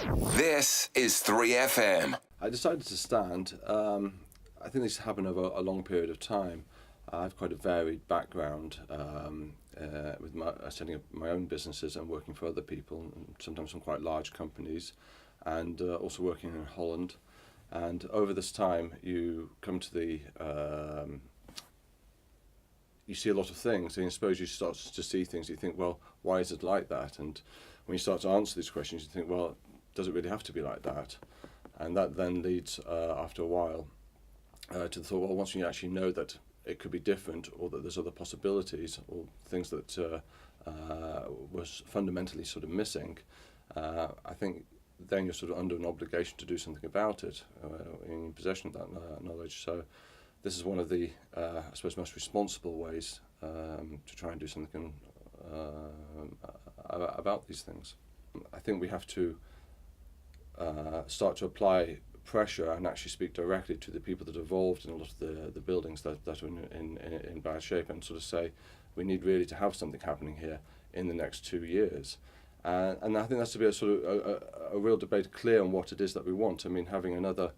This is 3FM. I decided to stand. I think this happened over a long period of time. I have quite a varied background with setting up my own businesses and working for other people, and sometimes some quite large companies, and also working in Holland. And over this time, you come to you see a lot of things, and I suppose you start to see things. You think, well, why is it like that? And when you start to answer these questions, you think, well, does it really have to be like that? And that then leads, after a while, to the thought, well, once you actually know that it could be different, or that there's other possibilities, or things that was fundamentally sort of missing, I think then you're sort of under an obligation to do something about it, in possession of that knowledge. So this is one of the, I suppose, most responsible ways to try and do something about these things. I think we have to start to apply pressure and actually speak directly to the people that are involved in a lot of the buildings that are in bad shape, and sort of say, we need really to have something happening here in the next 2 years. And I think that's to be a sort of a real debate, clear on what it is that we want. I mean, having another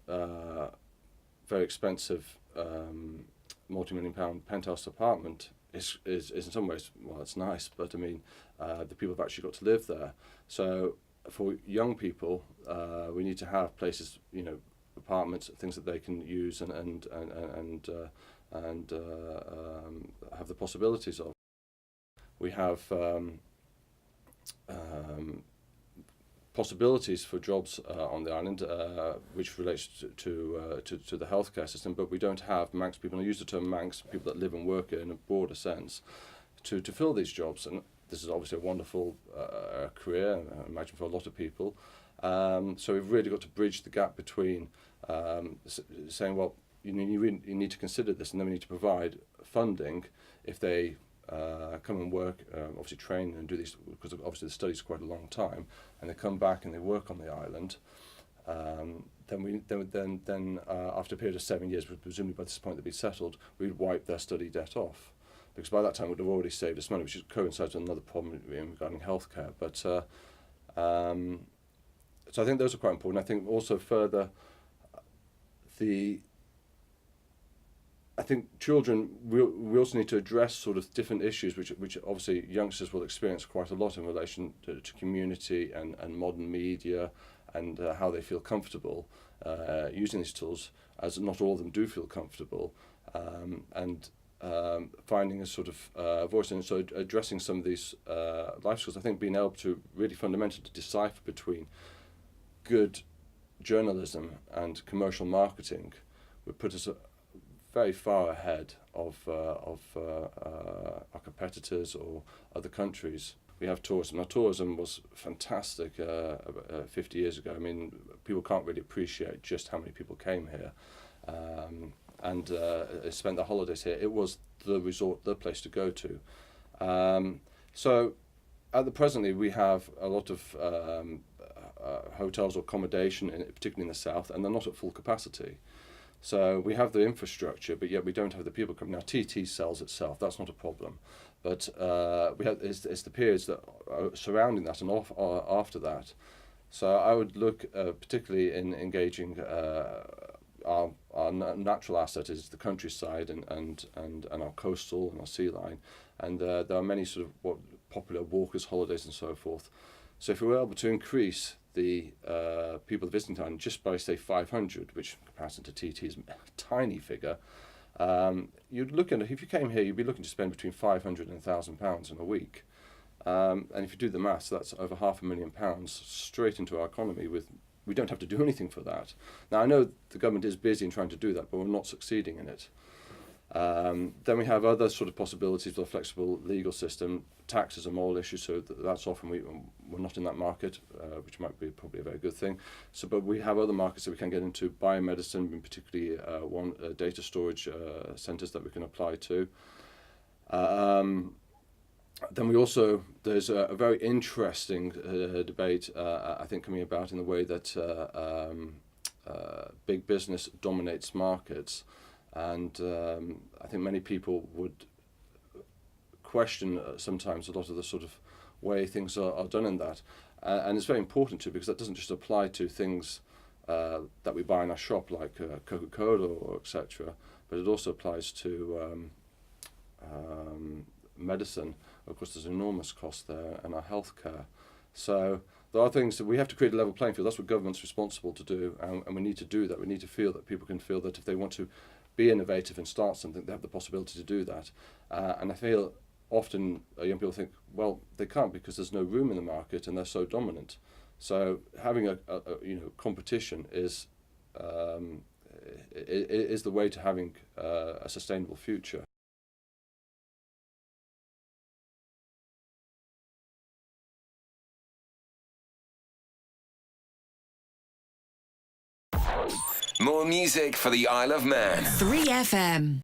very expensive multi-million-pound penthouse apartment is in some ways, well, it's nice, but I mean, the people have actually got to live there. So for young people, we need to have places, apartments, things that they can use and have the possibilities of. We have possibilities for jobs on the island, which relates to the healthcare system, but we don't have Manx people, and I use the term Manx, people that live and work in a broader sense, to fill these jobs. And this is obviously a wonderful career, I imagine, for a lot of people. So we've really got to bridge the gap between saying, well, you need to consider this, and then we need to provide funding if they come and work, obviously train and do these, because obviously the study's quite a long time, and they come back and they work on the island. Then after a period of 7 years, presumably by this point they'd be settled, we'd wipe their study debt off, because by that time we'd have already saved us money, which coincides with another problem regarding healthcare. But so I think those are quite important. I think also further, I think children, we also need to address sort of different issues which obviously youngsters will experience quite a lot in relation to community and modern media, and how they feel comfortable using these tools, as not all of them do feel comfortable, and finding a sort of voice, and so addressing some of these life skills. I think being able to really fundamentally decipher between good journalism and commercial marketing would put us very far ahead of our competitors or other countries. We have tourism. Now, tourism was fantastic 50 years ago. I mean, people can't really appreciate just how many people came here and spent their holidays here. It was the resort, the place to go to. So at the presently, we have a lot of hotels or accommodation, particularly in the south, and they're not at full capacity. So we have the infrastructure, but yet we don't have the people coming. Now, TT sells itself, that's not a problem. But we have it's the periods that are surrounding that and after that. So I would look particularly in engaging our natural asset is the countryside and our coastal and our sea line. And there are many sort of popular walkers' holidays and so forth. So if we were able to increase the people visiting town just by, say, 500, which in comparison to TT is a tiny figure, you'd look at, if you came here, you'd be looking to spend between £500 and £1,000 in a week. And if you do the maths, that's over £500,000 straight into our economy. We don't have to do anything for that. Now, I know the government is busy in trying to do that, but we're not succeeding in it. Then we have other sort of possibilities with a flexible legal system. Tax is a moral issue, so that's often we're not in that market, which might be probably a very good thing. So, but we have other markets that we can get into, biomedicine, and particularly data storage centres that we can apply to. Then there's a very interesting debate, I think, coming about in the way that big business dominates markets. And I think many people would question sometimes a lot of the sort of way things are done in that. And it's very important too, because that doesn't just apply to things that we buy in our shop, like Coca-Cola or etc., but it also applies to medicine. Of course, there's an enormous cost there, and our healthcare. So there are things that we have to create a level playing field. That's what government's responsible to do, and we need to do that. We need to feel that people can feel that if they want to be innovative and start something, they have the possibility to do that. And I feel often young people think, well, they can't because there's no room in the market and they're so dominant. So having a competition is the way to having a sustainable future. More music for the Isle of Man. 3FM.